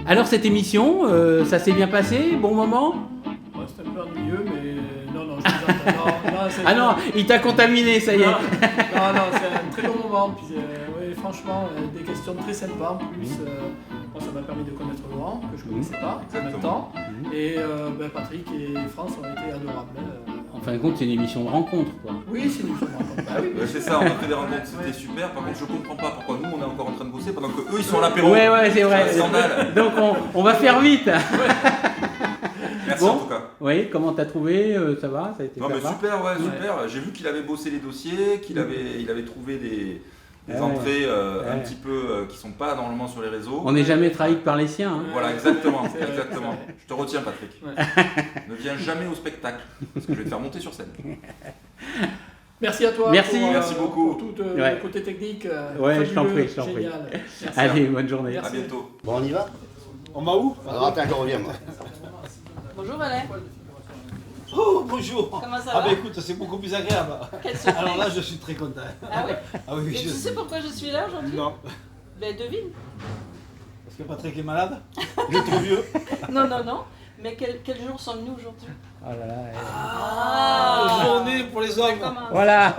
Alors cette émission, ça s'est bien passé, bon moment? Ouais, c'était un peu ennuyeux, mais non, je plaisante. Ah non, il t'a contaminé, ça y est. Non, c'est un très bon moment. Puis, ouais, franchement, des questions très sympas en plus. Moi, ça m'a permis de connaître Laurent, que je ne connaissais pas en même temps. Et Patrick et France ont été adorables. En fin de compte, c'est une émission de rencontre, quoi. Oui, c'est une émission de rencontre. Bah oui, c'est ça, on a fait des rencontres, c'était super. Par contre, je comprends pas pourquoi nous on est encore en train de bosser pendant que eux ils sont à l'apéro. Ouais, c'est vrai. C'est un scandale. Donc on va faire vite. Merci Bon. en tout cas. Oui, comment t'as trouvé? Ça va? Ça a été Non mais sympa? super, ouais, super. J'ai vu qu'il avait bossé les dossiers, qu'il avait trouvé des entrées un petit peu qui sont pas normalement sur les réseaux. On n'est jamais trahi que par les siens. Hein. Voilà, exactement. Je te retiens, Patrick. Ouais. Ne viens jamais au spectacle, parce que je vais te faire monter sur scène. Merci à toi. Merci. Merci beaucoup. Pour tout le côté technique. Ouais, je t'en fabuleux, prie. génial. Merci. Allez, bonne journée. Merci. À bientôt. Bon, on y va? On va où? Alors attends, je reviens moi. Bonjour Alain, Oh, bonjour. comment ça Ah va? bah écoute, c'est beaucoup plus agréable. Quelle surprise. Alors là, je suis très content. Ah oui? Ah oui, Et tu sais pourquoi je suis là aujourd'hui? Non. Ben devine. Parce que Patrick est malade? Il est trop vieux? Non. Mais quel jour sommes-nous aujourd'hui? Oh là là. Ah, Journée pour les hommes. ça commence. Voilà.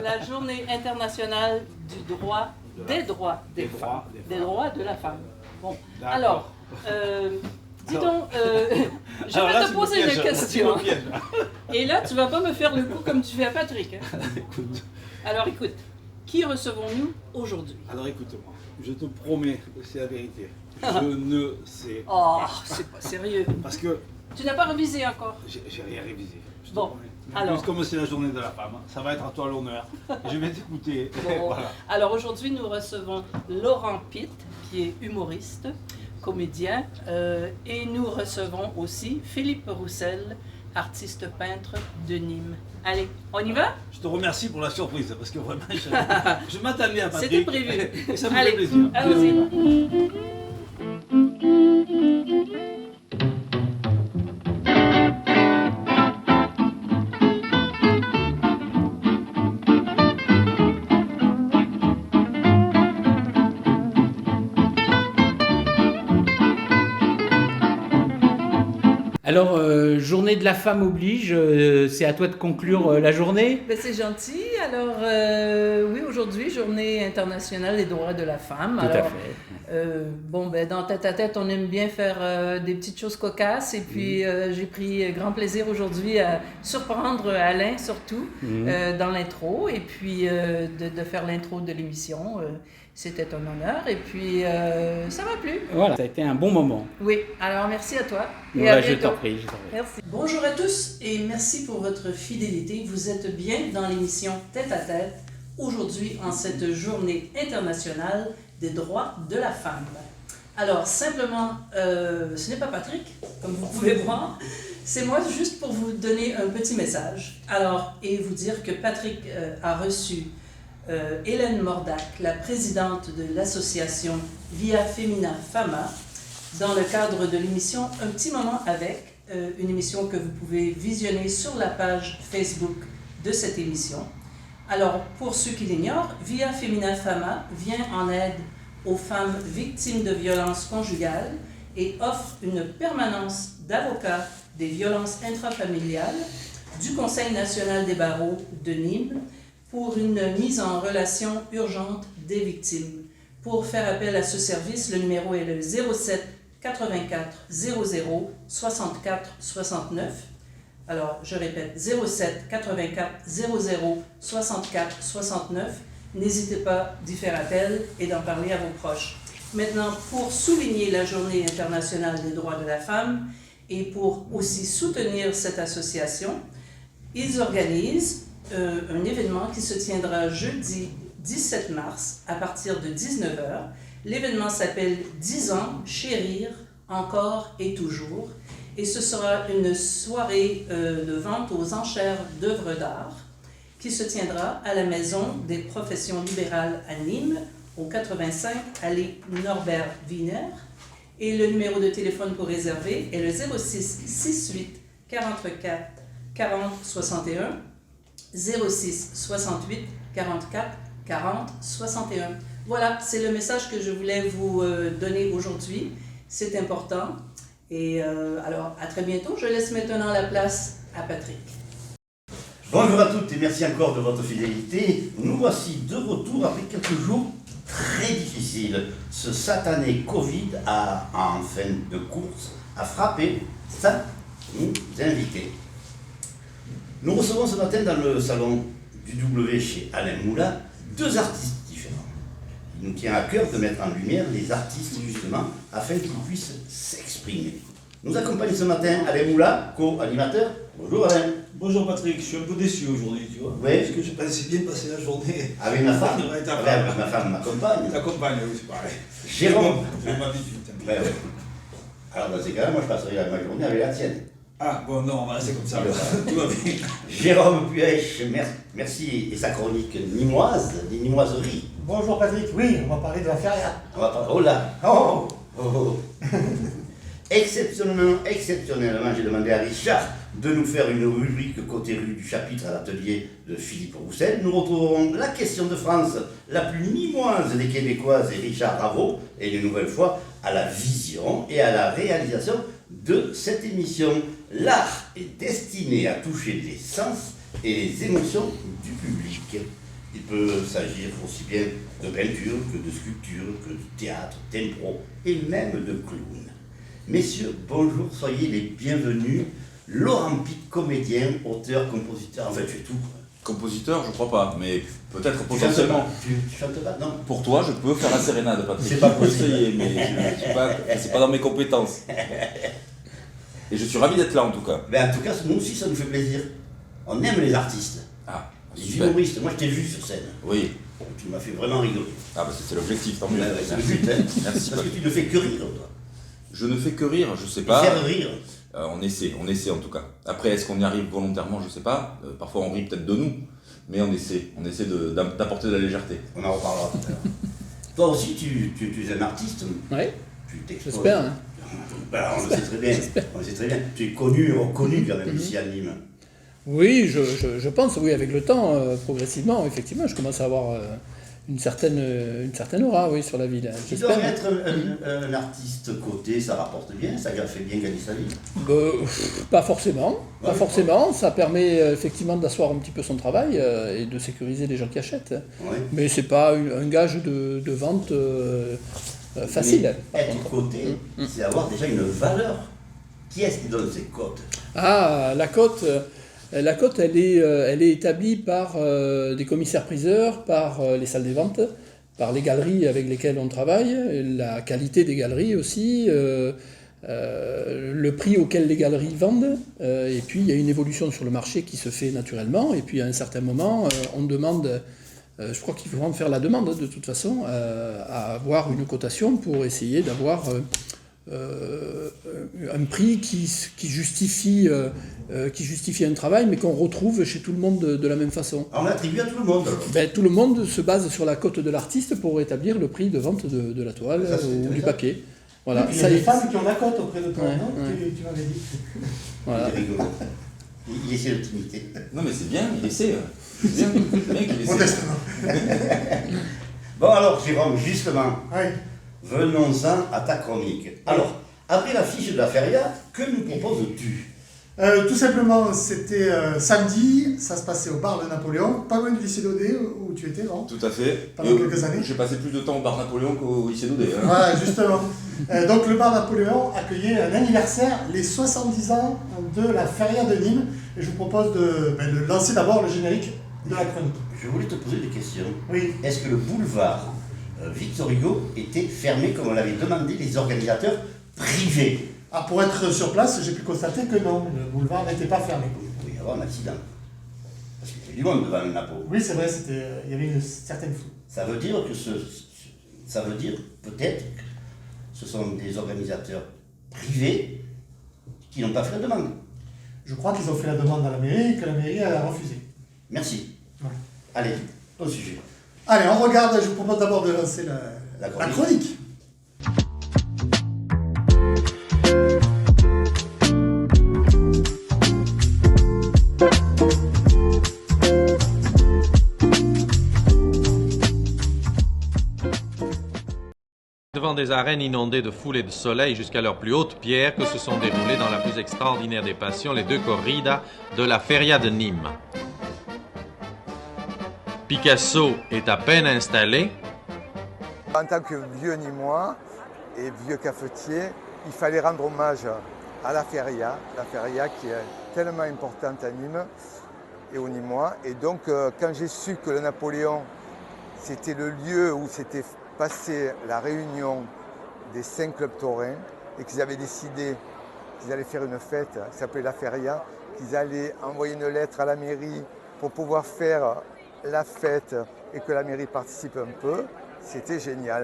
La journée internationale du droit, des droits des femmes. Des droits de la femme. Bon, D'accord. alors, dis donc, je Alors là, vais c'est te poser le piège, une c'est question. le piège. Et là, tu vas pas me faire le coup comme tu fais à Patrick. Hein? Écoute. Alors écoute, qui recevons-nous aujourd'hui? Alors écoute-moi, je te promets que c'est la vérité. Je ne sais Oh, pas. c'est pas sérieux. Parce que Tu n'as pas révisé encore? j'ai rien révisé. Je te Bon, promets. En alors. plus, comme c'est la journée de la femme, ça va être à toi l'honneur. Je vais t'écouter. Bon. Voilà. Alors aujourd'hui, nous recevons Laurent Pitt, qui est humoriste, comédien, et nous recevons aussi Philippe Roussel, artiste peintre de Nîmes. Allez, on y va? Je te remercie pour la surprise, parce que vraiment, je m'attendais à Patrick. C'était prévu. Et ça me Allez, fait plaisir. allons-y. Alors, journée de la femme oblige, c'est à toi de conclure la journée. Ben, c'est gentil. Alors, oui, aujourd'hui, journée internationale des droits de la femme. Tout à Alors, fait. bon, ben, dans Tête à Tête, on aime bien faire des petites choses cocasses. Et puis, j'ai pris grand plaisir aujourd'hui à surprendre Alain, surtout, dans l'intro. Et puis, de faire l'intro de l'émission. C'était un honneur. Et puis, ça m'a plu. Voilà, ça a été un bon moment. Oui, alors merci à toi. Et Voilà, à je bientôt. t'en prie. Merci. Bonjour à tous et merci pour votre fidélité. Vous êtes bien dans l'émission Tête à Tête, aujourd'hui en cette journée internationale des droits de la femme. Alors, simplement, ce n'est pas Patrick, comme vous pouvez voir, c'est moi juste pour vous donner un petit message. Alors, et vous dire que Patrick a reçu Hélène Mordac, la présidente de l'association Via Femina Fama, dans le cadre de l'émission Un petit moment avec, une émission que vous pouvez visionner sur la page Facebook de cette émission. Alors, pour ceux qui l'ignorent, Via Femina Fama vient en aide aux femmes victimes de violences conjugales et offre une permanence d'avocats des violences intrafamiliales du Conseil national des barreaux de Nîmes pour une mise en relation urgente des victimes. Pour faire appel à ce service, le numéro est le 07 84 00 64 69. Alors, je répète, 07 84 00 64 69. N'hésitez pas d'y faire appel et d'en parler à vos proches. Maintenant, pour souligner la Journée internationale des droits de la femme et pour aussi soutenir cette association, ils organisent un événement qui se tiendra jeudi 17 mars à partir de 19h. L'événement s'appelle 10 ans, chérir, encore et toujours. Et ce sera une soirée de vente aux enchères d'œuvres d'art qui se tiendra à la Maison des professions libérales à Nîmes, au 85 allée Norbert Wiener. Et le numéro de téléphone pour réserver est le 06 68 44 40 61, 06 68 44 40 61. Voilà, c'est le message que je voulais vous donner aujourd'hui. C'est important. Et alors, à très bientôt. Je laisse maintenant la place à Patrick. Bonjour à toutes et merci encore de votre fidélité. Nous voici de retour après quelques jours très difficiles. Ce satané Covid en fin de course a frappé ça nous invités. Nous recevons ce matin dans le salon du W chez Alain Moula 2 artistes différents. Il nous tient à cœur de mettre en lumière les artistes justement afin qu'ils puissent s'exprimer. Nous accompagne ce matin Alain Moula, co-animateur. Bonjour Alain. Bonjour Patrick, je suis un peu déçu aujourd'hui, tu vois. Oui. Parce que je pensais bien passer la journée. Avec ma femme. Ouais, ta Avec femme. ma femme m'accompagne. T'accompagnes, oui, c'est pareil. Jérôme. Je m'habitue, tant pis. Ouais, ouais. Alors dans ces cas-là, moi je passerai ma journée avec la tienne. Ah, bon, non, on va rester comme ça. Alors. Tout va bien. Jérôme Puech, merci, et sa chronique nimoise, des nimoiseries. Bonjour Patrick, oui, on va parler de la feria. On va pas... Oh là. Oh, Oh. Exceptionnellement, j'ai demandé à Richard de nous faire une rubrique côté rue du chapitre à l'atelier de Philippe Roussel. Nous retrouverons la question de France, la plus nimoise des Québécoises, et Richard Ravo, et une nouvelle fois à la vision et à la réalisation de cette émission. L'art est destiné à toucher les sens et les émotions du public. Il peut s'agir aussi bien de peinture que de sculpture, que de théâtre, d'impro et même de clown. Messieurs, bonjour, soyez les bienvenus. Laurent Pic, comédien, auteur, compositeur, en fait, tu fais tout. Compositeur, je crois pas, mais peut-être Tu potentiellement. chantes pas, tu chantes pas, non. Pour toi, je peux faire la sérénade, Patrick. C'est pas Je peux possible. essayer, mais c'est pas dans mes compétences. Et je suis ravi d'être là en tout cas. Mais en tout cas, nous aussi, ça nous fait plaisir. On aime les artistes, Ah, les super. humoristes. Moi, je t'ai vu sur scène. Oui. Tu m'as fait vraiment rigoler. Ah bah c'est l'objectif, tant mieux. Ouais, c'est le but, hein. Merci. Parce que Patrick. tu ne fais que rire, toi. Je ne fais que rire, je sais Et pas. faire rire. On essaie en tout cas. Après, est-ce qu'on y arrive volontairement, je sais pas. Parfois on rit peut-être de nous, mais on essaie d'apporter de la légèreté. On en reparlera tout à l'heure. Toi aussi, tu es un artiste. Oui, Tu t'exposes. j'espère. Hein. Ben, on le sait très bien. On le sait très bien. Tu es connu, reconnu quand même ici à Nîmes. Oui, je pense, oui, avec le temps, progressivement, effectivement, je commence à avoir une certaine aura, oui, sur la ville. Tu dois J'espère. être un artiste coté, ça rapporte bien, ça fait bien gagner sa vie. Pas forcément, pas Ouais, forcément. Ça permet effectivement d'asseoir un petit peu son travail et de sécuriser les gens qui achètent. Ouais. Mais c'est pas un gage de vente facile. Mais être coté, c'est avoir déjà une valeur. Qui est-ce qui donne ces cotes? Ah, la cote, elle est établie par des commissaires-priseurs, par les salles des ventes, par les galeries avec lesquelles on travaille, la qualité des galeries aussi, le prix auquel les galeries vendent, et puis il y a une évolution sur le marché qui se fait naturellement, et puis à un certain moment, on demande, je crois qu'il faut vraiment faire la demande de toute façon, à avoir une cotation pour essayer d'avoir un prix qui justifie un travail, mais qu'on retrouve chez tout le monde de la même façon. On l'attribue à tout le monde. Ben, tout le monde se base sur la cote de l'artiste pour établir le prix de vente de la toile Ça, c'est ou du intéressant. papier. Voilà, il y a ça des y est. femmes qui ont la cote auprès de toi, Ouais, non ouais. Tu m'avais dit. Voilà. Il est rigolo. Il essaie de t'imiter. Non mais c'est bien, il essaie. C'est bien qu'il essaie. Modestement. Bon alors Jérôme, justement, Ouais. venons-en à ta chronique. Alors, après l'affiche de la feria, que nous proposes-tu? Tout simplement, c'était samedi, ça se passait au bar de Napoléon, pas loin du lycée d'Odé où tu étais, non? Tout à fait. Pendant quelques années. J'ai passé plus de temps au bar Napoléon qu'au lycée d'Odé. Hein. Voilà, justement. Donc le bar Napoléon accueillait un anniversaire, les 70 ans de la feria de Nîmes. Et je vous propose de lancer d'abord le générique de la chronique. Je voulais te poser des questions. Oui. Est-ce que le boulevard Victor Hugo était fermé comme on l'avait demandé les organisateurs privés? Ah, pour être sur place, j'ai pu constater que non, le boulevard n'était pas fermé. Il pouvait y avoir un accident. Parce qu'il y avait du monde devant le Napo. Oui, c'est vrai, il y avait une certaine foule. Ça veut dire que ça veut dire peut-être que ce sont des organisateurs privés qui n'ont pas fait la demande. Je crois qu'ils ont fait la demande à la mairie et que la mairie a refusé. Merci. Ouais. Allez, ton sujet. Allez, on regarde, je vous propose d'abord de lancer La la chronique. Devant des arènes inondées de foule et de soleil jusqu'à leurs plus hautes pierres que se sont déroulées dans la plus extraordinaire des passions les 2 corridas de la Feria de Nîmes. Picasso est à peine installé. En tant que vieux Nîmois et vieux cafetier, il fallait rendre hommage à la Feria qui est tellement importante à Nîmes et aux Nîmois. Et donc quand j'ai su que le Napoléon, c'était le lieu où s'était passé la réunion des 5 clubs taurins et qu'ils avaient décidé qu'ils allaient faire une fête qui s'appelait la Feria, qu'ils allaient envoyer une lettre à la mairie pour pouvoir faire la fête et que la mairie participe un peu, c'était génial.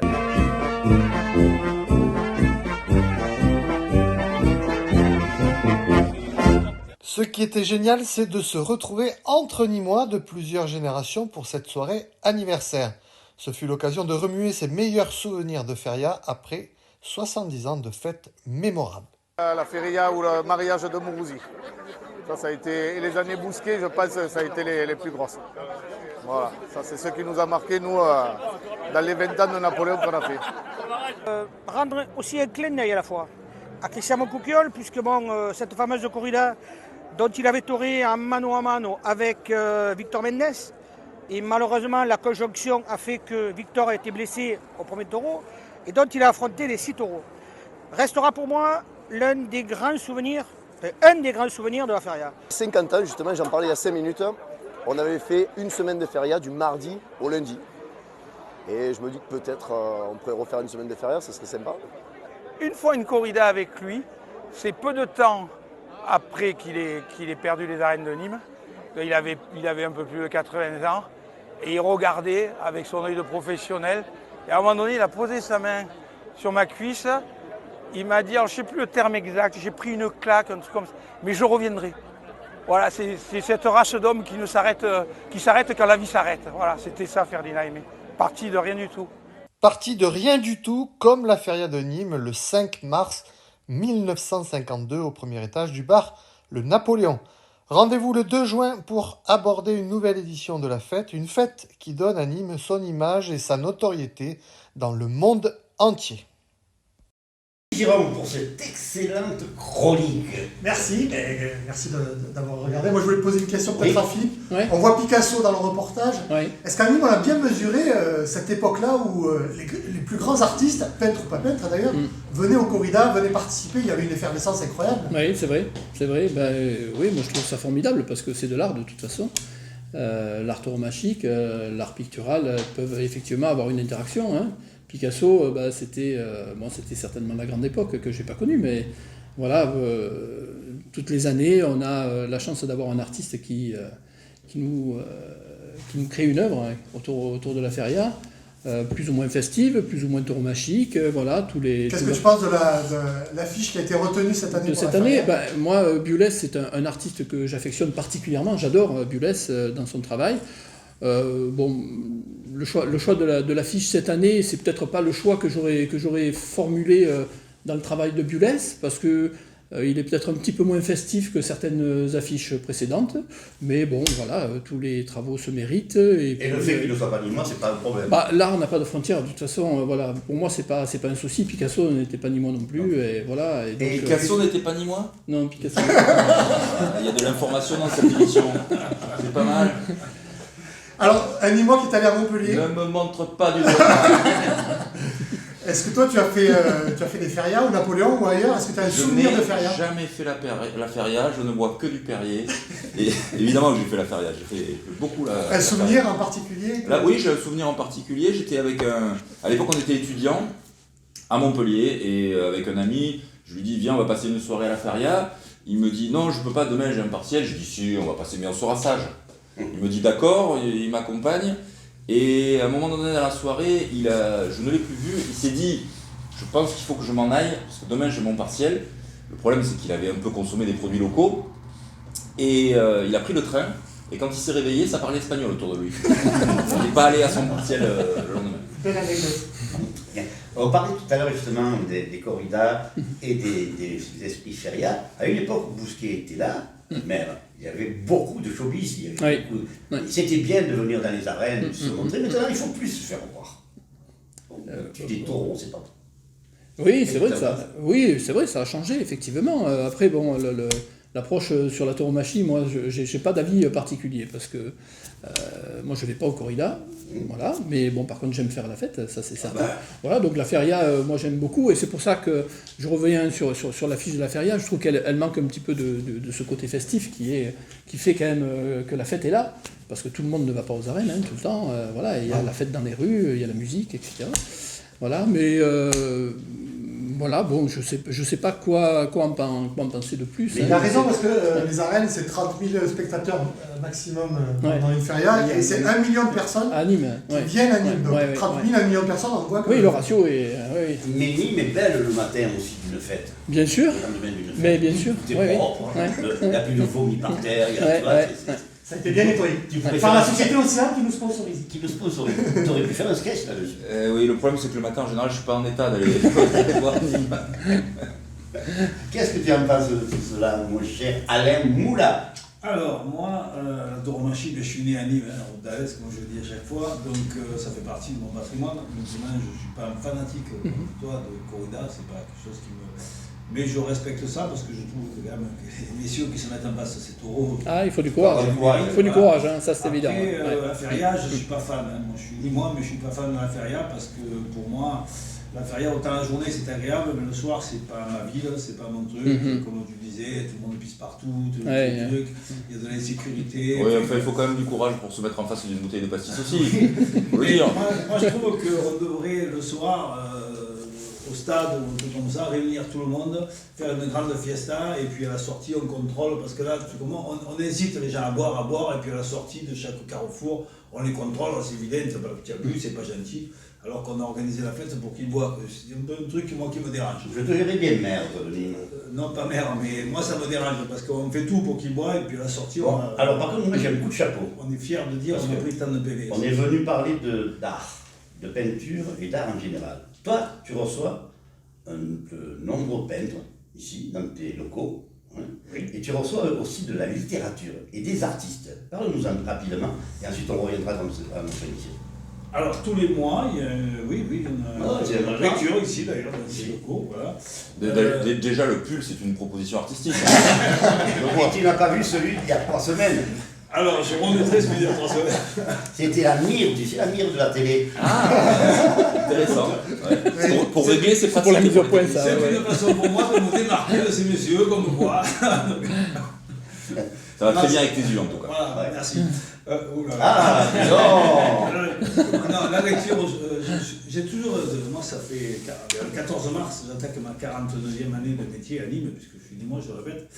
Ce qui était génial, c'est de se retrouver entre Nîmois de plusieurs générations pour cette soirée anniversaire. Ce fut l'occasion de remuer ses meilleurs souvenirs de Feria après 70 ans de fêtes mémorables. La Feria ou le mariage de Mourouzi. Ça a été, et les années Bousquet, je pense que ça a été les plus grosses. Voilà, ça c'est ce qui nous a marqué, nous, dans les 20 ans de Napoléon qu'on a fait. Rendre aussi un clin d'œil à la fois à Christian Moncouquiol, puisque bon, cette fameuse corrida dont il avait tauré en mano à mano avec Victor Mendes, et malheureusement la conjonction a fait que Victor a été blessé au premier taureau, et dont il a affronté les 6 taureaux. Restera pour moi un des grands souvenirs de la Feria. 50 ans, justement, j'en parlais il y a 5 minutes, on avait fait une semaine de Feria du mardi au lundi. Et je me dis que peut-être on pourrait refaire une semaine de Feria, ce serait sympa. Une fois une corrida avec lui, c'est peu de temps après qu'il ait perdu les arènes de Nîmes. Il avait un peu plus de 80 ans et il regardait avec son œil de professionnel. Et à un moment donné, il a posé sa main sur ma cuisse. Il m'a dit, alors, je ne sais plus le terme exact, j'ai pris une claque, un truc comme ça, mais je reviendrai. Voilà, c'est cette race d'hommes qui s'arrête quand la vie s'arrête. Voilà, c'était ça Ferdinand Aimé. Parti de rien du tout. Parti de rien du tout, comme la Feria de Nîmes le 5 mars 1952 au premier étage du bar Le Napoléon. Rendez-vous le 2 juin pour aborder une nouvelle édition de la fête, une fête qui donne à Nîmes son image et sa notoriété dans le monde entier. Jérôme, pour cette excellente chronique. Merci, merci d'avoir regardé. Moi, je voulais te poser une question peut-être à Philippe. Oui. On voit Picasso dans le reportage. Oui. Est-ce qu'à Nîmes, on a bien mesuré cette époque-là où les plus grands artistes, peintres ou pas peintres d'ailleurs, venaient aux corridas, venaient participer, il y avait une effervescence incroyable. Oui, c'est vrai. Oui, moi je trouve ça formidable parce que c'est de l'art de toute façon. L'art tauromachique, l'art pictural peuvent effectivement avoir une interaction, hein. Picasso, c'était certainement la grande époque que je n'ai pas connue, mais voilà, toutes les années, on a la chance d'avoir un artiste qui nous crée une œuvre, hein, autour de la Feria, plus ou moins festive, plus ou moins tauromachique, voilà, tous les... Qu'est-ce que tu penses de l'affiche qui a été retenue cette année? De cette année, moi, Bulès, c'est un artiste que j'affectionne particulièrement, j'adore Bulès dans son travail. Le choix de l'affiche cette année, c'est peut-être pas le choix que j'aurais formulé dans le travail de Bulès, parce que il est peut-être un petit peu moins festif que certaines affiches précédentes, mais bon, voilà, tous les travaux se méritent. Et le fait qu'il ne soit pas nîmois, c'est pas un problème. L'art n'a pas de frontières, de toute façon, voilà, pour moi, c'est pas un souci. Picasso n'était pas nîmois non plus, et voilà. Et Picasso n'était pas nîmois? Non, Picasso. Il y a de l'information dans cette émission, c'est pas mal. Alors, un Nîmois qui est allé à Montpellier. Ne me montre pas du doigt. Est-ce que toi, tu as fait des férias au Napoléon ou ailleurs? Est-ce que tu as un souvenir de feria? Je n'ai jamais fait la feria, je ne bois que du Perrier. Et évidemment que j'ai fait la feria, j'ai fait beaucoup la Un souvenir feria en particulier? Là, oui, j'ai un souvenir en particulier. J'étais avec à l'époque, on était étudiants à Montpellier et avec un ami, je lui dis, viens, on va passer une soirée à la feria. Il me dit, non, je peux pas, demain j'ai un partiel. Je dis, si, on va passer, mais on sera sage. Il me dit d'accord, il m'accompagne, et à un moment donné dans la soirée, je ne l'ai plus vu, il s'est dit, je pense qu'il faut que je m'en aille, parce que demain j'ai mon partiel. Le problème c'est qu'il avait un peu consommé des produits locaux, et il a pris le train, et quand il s'est réveillé, ça parlait espagnol autour de lui. Il n'est pas allé à son partiel le lendemain. Belle anecdote. On parlait tout à l'heure justement des corridas et des esprits feria. À une époque où Bousquet était là, mais il y avait beaucoup de showbiz, C'était bien de venir dans les arènes, de se montrer. Maintenant, il ne faut plus se faire voir. Des taureaux, c'est pas... Oui, c'est vrai que ça. Oui, c'est vrai, ça a changé effectivement. Après, bon, l'approche sur la tauromachie, moi, j'ai pas d'avis particulier parce que moi, je vais pas au corrida, voilà. Mais bon, par contre, j'aime faire la fête, ça c'est certain. Voilà, donc la feria, moi, j'aime beaucoup et c'est pour ça que je reviens sur l'affiche de la feria. Je trouve qu'elle manque un petit peu de ce côté festif qui fait quand même que la fête est là, parce que tout le monde ne va pas aux arènes tout le temps. Voilà, il y a la fête dans les rues, il y a la musique, etc. Voilà, mais voilà, bon, je sais pas quoi en penser de plus. Mais il a raison parce que les arènes, c'est 30 000 spectateurs maximum dans une feria, et c'est 1 million de personnes à Nîmes, qui viennent à Nîmes. Donc 30 000, 1 million de personnes, on voit que... Oui, le ratio est... Mais Nîmes est belle le matin aussi d'une fête. Bien sûr, mais bien sûr. Tout est propre, il n'y a plus de vomi par terre, ça a été bien nettoyé. Enfin, la société Océane qui nous sponsorise. Tu aurais pu faire un sketch là-dessus. Oui, le problème c'est que le matin en général je suis pas en état d'aller voir Nîmes. Qu'est-ce que tu en penses de tout cela, mon cher Alain Moula? Alors, moi, la tauromachie, je suis né à Nîmes, à Route d'Alès, comme je le dis à chaque fois, donc ça fait partie de mon patrimoine. Maintenant, je ne suis pas un fanatique comme toi de corrida, c'est pas quelque chose qui me... Mais je respecte ça parce que je trouve que, quand même, que les messieurs qui se mettent en face de ces taureaux... Ah, il faut du courage. Il faut du courage, hein, ça c'est évident. La feria, je ne suis pas fan. Hein. Moi, je suis ni moi, mais je ne suis pas fan de la feria parce que pour moi, la feria, autant la journée c'est agréable, mais le soir c'est pas ma ville, c'est pas mon truc. Comme tu disais, tout le monde pisse partout, il y a de l'insécurité. Oui, enfin, il faut quand même du courage pour se mettre en face d'une bouteille de pastis aussi. Faut le dire. Moi, je trouve qu'on devrait le soir, au stade ou un truc comme ça, réunir tout le monde, faire une grande fiesta, et puis à la sortie on contrôle, parce que là, on incite les gens à boire, et puis à la sortie de chaque carrefour, on les contrôle, c'est évident, tu as bu, c'est pas gentil, alors qu'on a organisé la fête pour qu'ils boivent. C'est un peu un truc moi, qui me dérange. Je te dirais bien mère, non, pas mère, mais moi ça me dérange, parce qu'on fait tout pour qu'ils boivent, et puis à la sortie, bon, alors par contre, moi j'ai un coup de chapeau. On est fiers de dire qu'on a pris tant de PV. On est venu parler d'art, de peinture et d'art en général. Toi, tu reçois de nombreux peintres ici, dans tes locaux, et tu reçois aussi de la littérature et des artistes. Parle-nous-en rapidement, et ensuite on reviendra dans notre émission. Alors, tous les mois, il y a, une lecture ici, d'ailleurs, dans ces locaux, voilà. Déjà, le pull, c'est une proposition artistique. Et tu n'as pas vu celui d'il y a 3 semaines? Alors, je remettrai celui d'il y a 3 semaines. C'était la mire, tu sais, la mire de la télé. Intéressant. Ouais. Pour régler, c'est pratique. Pour la mise au point, ça. C'est une façon pour moi de me démarquer de ces messieurs, comme quoi. Ça va très bien avec tes yeux, en tout cas. Voilà, merci. Non, la lecture, j'ai toujours... Moi, ça fait... Le 14 mars, j'attaque ma 49e année de métier à Nîmes, puisque je suis Nîmois, je le répète.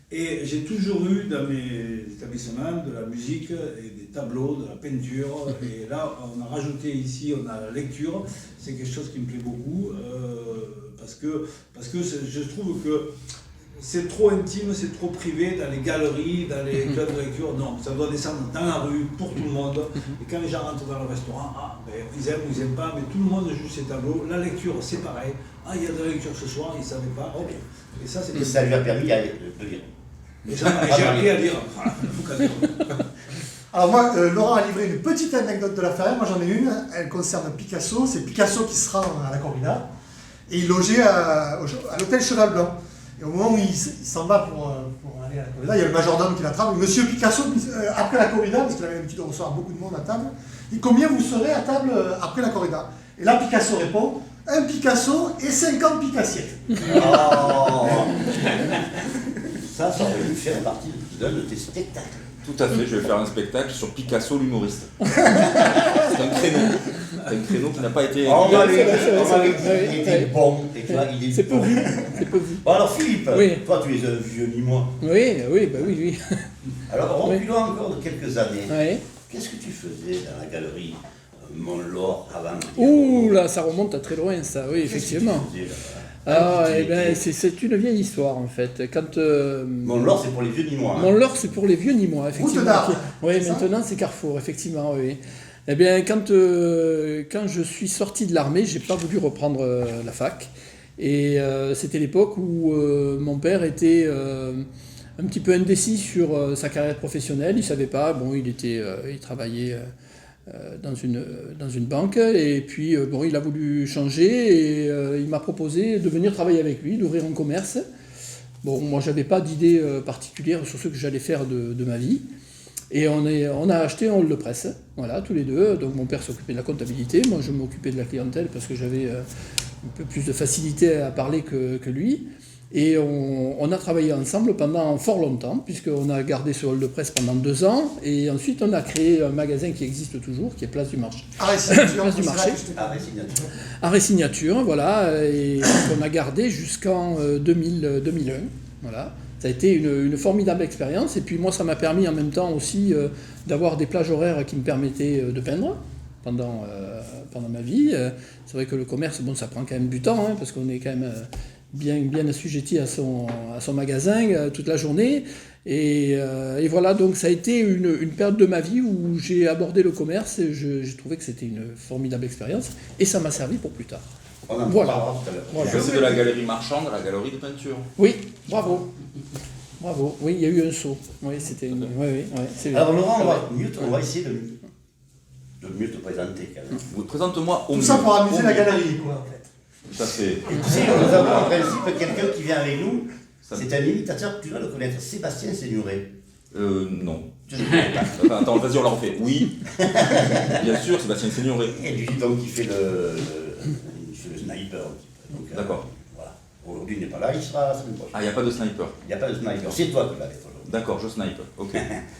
Et j'ai toujours eu dans mes établissements de la musique et des tableaux, de la peinture. Et là, on a rajouté ici, on a la lecture. C'est quelque chose qui me plaît beaucoup parce que je trouve que c'est trop intime, c'est trop privé dans les galeries, dans les clubs de lecture. Non, ça doit descendre dans la rue pour tout le monde. Et quand les gens rentrent dans le restaurant, ils aiment ou ils n'aiment pas, mais tout le monde joue ces tableaux. La lecture, c'est pareil. Il y a de la lecture ce soir, ils ne savaient pas. Ok. Et ça lui a permis de lire. Et j'ai appris à lire. Alors moi, Laurent a livré une petite anecdote de la feria, moi j'en ai une, elle concerne Picasso, c'est Picasso qui se rend à la corrida, et il logeait à l'hôtel Cheval Blanc. Et au moment où il s'en va pour aller à la corrida, il y a le majordome qui l'attrape, Monsieur Picasso, après la corrida, parce qu'il avait l'habitude de recevoir beaucoup de monde à table, dit combien vous serez à table après la corrida? Et là Picasso répond, un Picasso et 50 Picassiettes. Oh. Ça aurait dû faire partie de tes spectacles. Tout à fait, je vais faire un spectacle sur Picasso l'humoriste. C'est un créneau qui n'a pas été... On va il était bon, et toi, il est c'est peu vu. Bon alors Philippe, oui. Toi tu es un vieux Nîmois. Oui. Alors reculons encore de quelques années. Oui. Qu'est-ce que tu faisais dans la galerie Mont-Laure avant? Ouh là, ça remonte à très loin ça, oui, effectivement. C'est une vieille histoire en fait. Mont-Laure c'est pour les vieux Nîmois. Mont-Laure c'est pour les vieux Nîmois, effectivement. Oui, maintenant c'est Carrefour, effectivement, oui. Eh bien, quand je suis sorti de l'armée, j'ai pas voulu reprendre la fac. Et c'était l'époque où mon père était un petit peu indécis sur sa carrière professionnelle. Il savait pas, bon, il travaillait dans une banque. Et puis, il a voulu changer et il m'a proposé de venir travailler avec lui, d'ouvrir un commerce. Bon, moi, je n'avais pas d'idée particulière sur ce que j'allais faire de ma vie. Et on a acheté un hall de presse, voilà, tous les deux. Donc mon père s'occupait de la comptabilité, moi je m'occupais de la clientèle parce que j'avais un peu plus de facilité à parler que lui. Et on a travaillé ensemble pendant fort longtemps, puisqu'on a gardé ce hall de presse pendant 2 ans. Et ensuite on a créé un magasin qui existe toujours, qui est Place du Marché. Place du Marché. Arrêt Signature, voilà. Et on a gardé jusqu'en 2001, voilà. Ça a été une formidable expérience et puis moi ça m'a permis en même temps aussi d'avoir des plages horaires qui me permettaient de peindre pendant ma vie. C'est vrai que le commerce, ça prend quand même du temps parce qu'on est quand même bien assujetti à son magasin toute la journée. Et voilà, donc ça a été une période de ma vie où j'ai abordé le commerce et j'ai trouvé que c'était une formidable expérience et ça m'a servi pour plus tard. Voilà. C'est de la galerie marchande à la galerie de peinture. Oui, bravo. Oui, il y a eu un saut. Oui, c'était une... c'est Alors Laurent, on va essayer de mieux te présenter quand même. Oui, présente-moi au mieux. Tout ça pour amuser la galerie, quoi, en fait. Tout à fait. Et tu sais, nous avons en principe quelqu'un qui vient avec nous. C'est un imitateur, tu dois le connaître, Sébastien Sénuret. Non. Attends, vas-y, on la refait. Oui. Bien sûr, Sébastien Sénuret. Et lui, donc, il fait le sniper. D'accord. Voilà. Aujourd'hui, il n'est pas là, il sera la semaine prochaine. Ah, il n'y a pas de sniper. Il n'y a pas de sniper, c'est toi qui l'as fait aujourd'hui. D'accord, je snipe. Ok.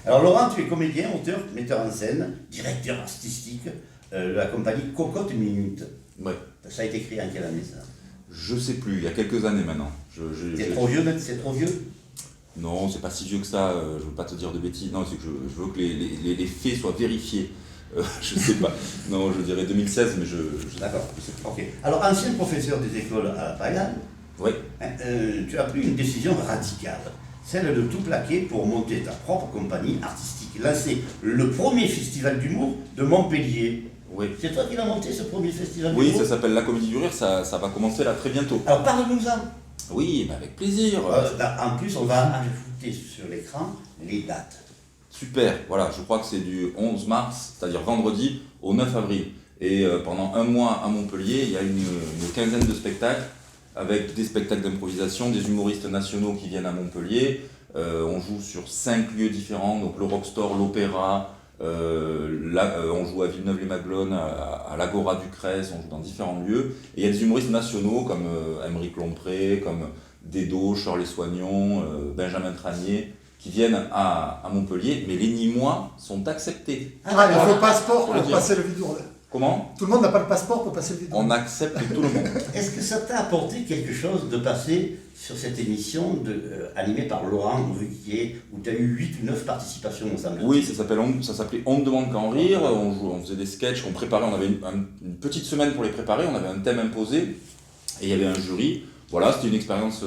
Alors Laurent, tu es comédien, auteur, metteur en scène, directeur artistique de la compagnie Cocotte Minute. Ouais. Ça a été créé en quelle année ça? Je sais plus, il y a quelques années maintenant. C'est trop vieux, c'est trop vieux? Non, c'est pas si vieux que ça, je veux pas te dire de bêtises. Non, c'est que je veux que les faits soient vérifiés. Je sais pas. Non, je dirais 2016, mais D'accord. Ok. Alors, ancien professeur des écoles à la Payane, oui. Tu as pris une décision radicale, celle de tout plaquer pour monter ta propre compagnie artistique, lancer le premier festival d'humour de Montpellier. Oui. C'est toi qui l'as monté, ce premier festival d'humour? Oui, ça s'appelle La Comédie du Rire, ça va commencer là très bientôt. Alors, parle-nous-en. Oui, avec plaisir. En plus, on va ajouter sur l'écran les dates. Super, voilà, je crois que c'est du 11 mars, c'est-à-dire vendredi, au 9 avril. Et pendant un mois à Montpellier, il y a une quinzaine de spectacles, avec des spectacles d'improvisation, des humoristes nationaux qui viennent à Montpellier. On joue sur 5 lieux différents, donc le Rockstore, l'Opéra, on joue à Villeneuve-les-Maglones, à l'Agora du Crès, on joue dans différents lieux. Et il y a des humoristes nationaux comme Aymeric Lompré, comme Dedo, Shirley Soignon, Benjamin Tranier, qui viennent à Montpellier, mais les Nîmois sont acceptés. Il faut le passeport pour passer le vide. Comment? Tout le monde n'a pas le passeport pour passer le vide. On accepte tout le monde. Est-ce que ça t'a apporté quelque chose de passer sur cette émission animée par Laurent Ruquier, où tu as eu 8 ou 9 participations ensemble? Oui, ça s'appelait On ne demande qu'à en rire. On faisait des sketchs qu'on préparait. On avait une petite semaine pour les préparer. On avait un thème imposé et il y avait un jury. Voilà, c'était une expérience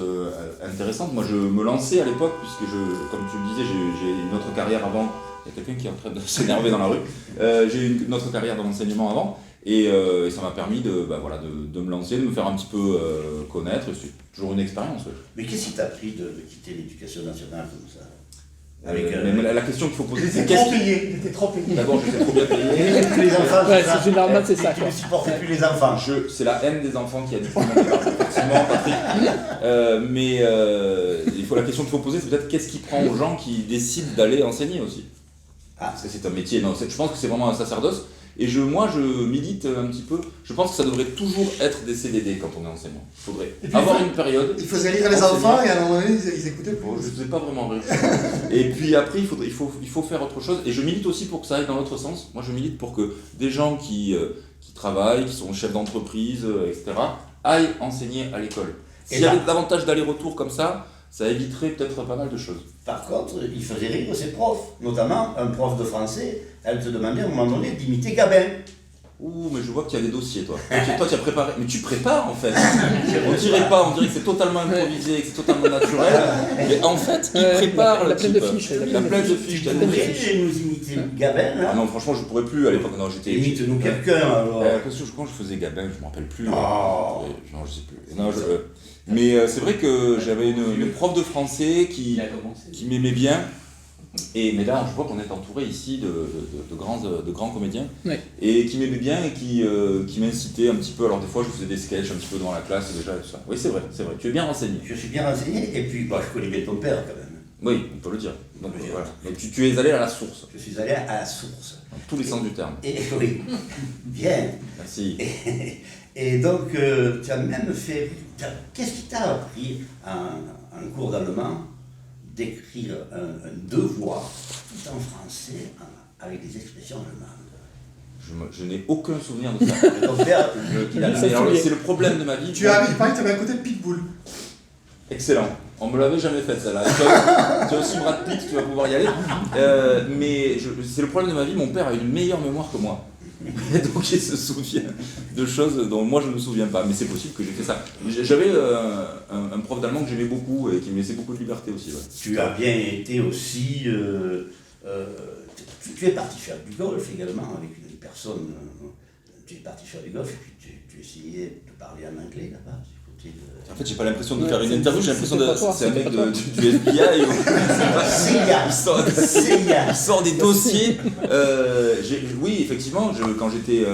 intéressante. Moi, je me lançais à l'époque, puisque comme tu le disais, j'ai une autre carrière avant. Il y a quelqu'un qui est en train de s'énerver dans la rue. J'ai eu une autre carrière dans l'enseignement avant. Et ça m'a permis de me lancer, de me faire un petit peu connaître. C'est toujours une expérience. Ouais. Mais qu'est-ce qui t'a pris de quitter l'éducation nationale comme ça? Mais la question qu'il faut poser, c'est qu'est-ce qu'il était trop payé. D'abord, j'étais trop bien payé. Les enfants, généralement, c'est ça. Tu ne supportais plus les enfants. C'est la haine des enfants qui a dû monter par effectivement, Patrick. La question qu'il faut poser, c'est peut-être qu'est-ce qui prend aux gens qui décident d'aller enseigner aussi. Parce que c'est un métier. Non, je pense que c'est vraiment un sacerdoce. Et moi, je milite un petit peu. Je pense que ça devrait toujours être des CDD quand on est enseignant. Il faudrait avoir une période. Il faisait lire les enfants et à un moment donné, ils écoutaient plus. Je ne faisais pas vraiment rire. Et puis après, il faut faire autre chose. Et je milite aussi pour que ça aille dans l'autre sens. Moi, je milite pour que des gens qui travaillent, qui sont chefs d'entreprise, etc., aillent enseigner à l'école. S'il y avait davantage d'allers-retours comme ça éviterait peut-être pas mal de choses. Par contre, il faisait rire ses profs, notamment un prof de français, elle te demandait à un moment donné d'imiter Gabin. Ouh, mais je vois qu'il y a des dossiers, toi. Toi, tu as préparé. Mais tu prépares, en fait. On dirait pas, on dirait que c'est totalement improvisé, que c'est totalement naturel. Mais en fait, il prépare le type. Il a plein de fiches. Tu pourrais nous imiter Gabin, là? Ah non, franchement, je pourrais plus à l'époque. Non, j'étais. Imite-nous quelqu'un, alors. Quand je faisais Gabin, je me rappelle plus. Non, je sais plus. Non, mais c'est vrai que j'avais une prof de français qui m'aimait bien. Mais là, je vois qu'on est entouré ici de grands comédiens, Oui. et qui m'aimaient bien et qui m'incitaient un petit peu. Alors des fois, je faisais des sketchs un petit peu devant la classe déjà et tout ça. Oui, c'est vrai. Tu es bien renseigné. Je suis bien renseigné, et puis je connais bien ton père quand même. Oui, on peut le dire. Donc, voilà. Donc tu es allé à la source. Je suis allé à la source. Dans tous les sens du terme. Et oui, bien. Merci. Et donc, tu as même fait... Qu'est-ce qui t'a appris un cours d'allemand d'écrire un devoir tout en français avec des expressions allemandes? Je n'ai aucun souvenir de ça. Ton père, c'est le problème de ma vie. Il paraît que tu avais un côté pitbull. Excellent. On me l'avait jamais fait celle-là. Tu as aussi Brad Pitt, tu vas pouvoir y aller. Mais c'est le problème de ma vie, mon père a une meilleure mémoire que moi. Et donc il se souvient de choses dont moi je ne me souviens pas. Mais c'est possible que j'ai fait ça. J'avais un prof d'allemand que j'aimais beaucoup et qui me laissait beaucoup de liberté aussi. Ouais. Tu as bien été aussi... tu es parti faire du golf également avec une personne... tu es parti faire du golf et puis tu essayais de parler en anglais là-bas. En fait, j'ai pas l'impression de faire une interview, j'ai l'impression de. C'est un mec du FBI. Il sort des dossiers. Oui, effectivement, quand j'étais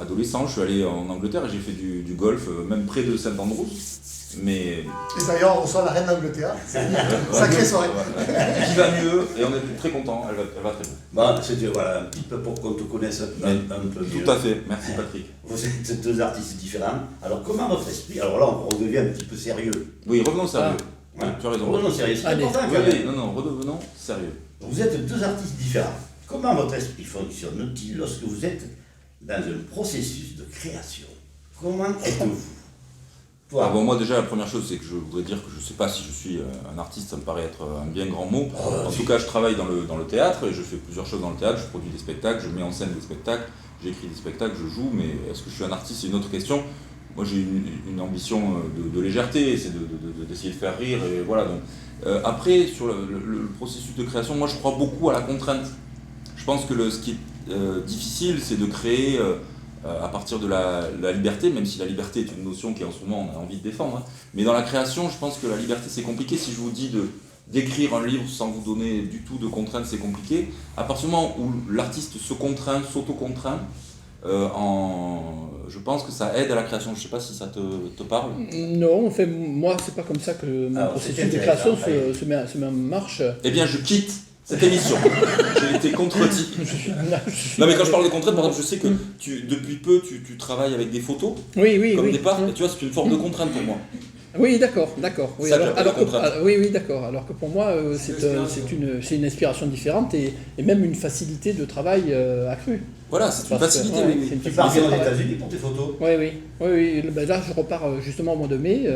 adolescent, je suis allé en Angleterre et j'ai fait du golf, même près de Saint-Andrews. Mais... Et d'ailleurs, on reçoit la reine d'Angleterre. Sacrée soirée. Qui va mieux et on est très contents, elle va très bien. Bon, c'était un petit peu pour qu'on te connaisse un peu mieux. Tout à fait, merci Patrick. Vous êtes deux artistes différents. Alors comment votre esprit... Alors là, on redevient un petit peu sérieux. Oui, revenons sérieux. Oui, tu as raison. Revenons sérieux, c'est important. Oui, redevenons sérieux. Vous êtes deux artistes différents. Comment votre esprit fonctionne-t-il lorsque vous êtes dans un processus de création? Comment êtes-vous? Moi déjà la première chose c'est que je voudrais dire que je ne sais pas si je suis un artiste, ça me paraît être un bien grand mot. En tout cas je travaille dans le théâtre et je fais plusieurs choses dans le théâtre, je produis des spectacles, je mets en scène des spectacles, j'écris des spectacles, je joue, mais est-ce que je suis un artiste, c'est une autre question. Moi j'ai une ambition de légèreté, c'est d'essayer de faire rire et voilà. Donc, après sur le processus de création, moi je crois beaucoup à la contrainte. Je pense que ce qui est difficile c'est de créer à partir de la liberté, même si la liberté est une notion qui en ce moment on a envie de défendre. Hein. Mais dans la création, je pense que la liberté c'est compliqué. Si je vous dis d'écrire un livre sans vous donner du tout de contraintes, c'est compliqué. À partir du moment où l'artiste se contraint, s'auto-contraint, je pense que ça aide à la création. Je ne sais pas si ça te parle. Non, moi c'est pas comme ça que mon processus de création se met en marche. Eh bien je quitte cette émission. J'ai été contredit. Non mais quand je parle de contrainte, par exemple, je sais que depuis peu tu travailles avec des photos. Oui. Comme départ, et tu vois, c'est une forme de contrainte pour moi. Oui, d'accord. Oui, ça, d'accord. Alors que pour moi, c'est une inspiration différente et même une facilité de travail accrue. Voilà, c'est une facilité. Tu pars bien aux États-Unis pour tes photos? Oui. Ben là, je repars justement au mois de mai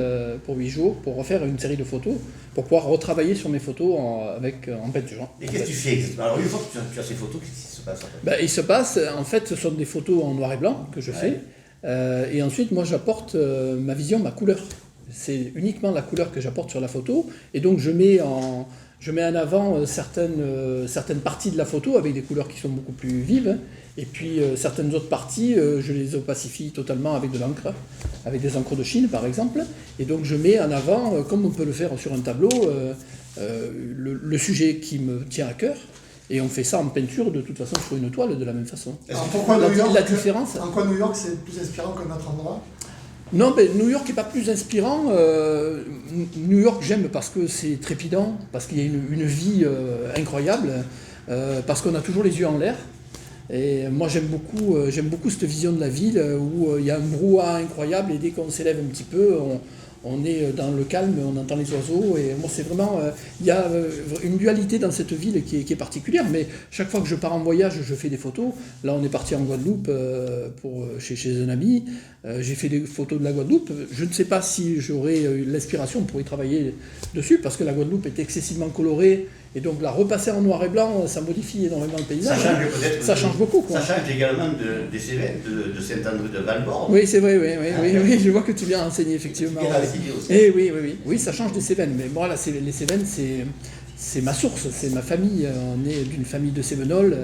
pour 8 jours pour refaire une série de photos, pour pouvoir retravailler sur mes photos en peinture. Et qu'est-ce que tu fais exactement? Alors, une fois que tu as ces photos, qu'est-ce qui se passe en fait? Il se passe, en fait, ce sont des photos en noir et blanc que je fais. Et ensuite, moi, j'apporte ma vision, ma couleur. C'est uniquement la couleur que j'apporte sur la photo. Et donc, je mets en avant certaines parties de la photo avec des couleurs qui sont beaucoup plus vives. Et puis, certaines autres parties, je les opacifie totalement avec de l'encre, avec des encres de Chine, par exemple. Et donc, je mets en avant, comme on peut le faire sur un tableau, le sujet qui me tient à cœur. Et on fait ça en peinture, de toute façon, sur une toile, de la même façon. Pourquoi New York, la différence? En quoi New York, c'est plus inspirant qu'un autre endroit? Non, New York n'est pas plus inspirant. New York, j'aime parce que c'est trépidant, parce qu'il y a une vie incroyable, parce qu'on a toujours les yeux en l'air. Et moi, j'aime beaucoup cette vision de la ville où il y a un brouhaha incroyable et dès qu'on s'élève un petit peu, on est dans le calme, on entend les oiseaux. Et moi, c'est vraiment... Il y a une dualité dans cette ville qui est particulière, mais chaque fois que je pars en voyage, je fais des photos. Là, on est parti en Guadeloupe chez un ami. J'ai fait des photos de la Guadeloupe. Je ne sais pas si j'aurai l'inspiration pour y travailler dessus, parce que la Guadeloupe est excessivement colorée. Et donc, la repasser en noir et blanc, ça modifie énormément le paysage. Ça change beaucoup. Quoi. Ça change également des Cévennes, de Saint-André de Valbord. Oui, c'est vrai, oui, je vois que tu viens enseigner, effectivement. Et oui, ça change des Cévennes. Mais bon, là, les Cévennes, c'est ma source, c'est ma famille. On est d'une famille de Cévenols.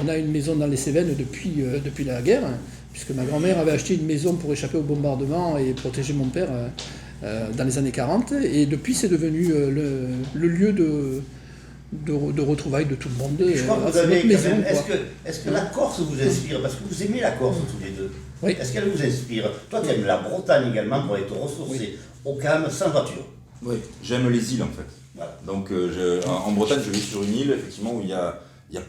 On a une maison dans les Cévennes depuis la guerre, puisque ma grand-mère avait acheté une maison pour échapper au bombardement et protéger mon père dans les années 40. Et depuis, c'est devenu le lieu de retrouvailles de tout le monde. Je crois que vous c'est avez notre maison, quand même. quoi. Est-ce que la Corse vous inspire? Parce que vous aimez la Corse tous les deux. Oui. Est-ce qu'elle vous inspire? Toi, tu aimes la Bretagne également pour être ressourcé au calme, sans voiture. Oui, j'aime les îles en fait. Voilà. Donc en Bretagne, je vais sur une île effectivement où il n'y a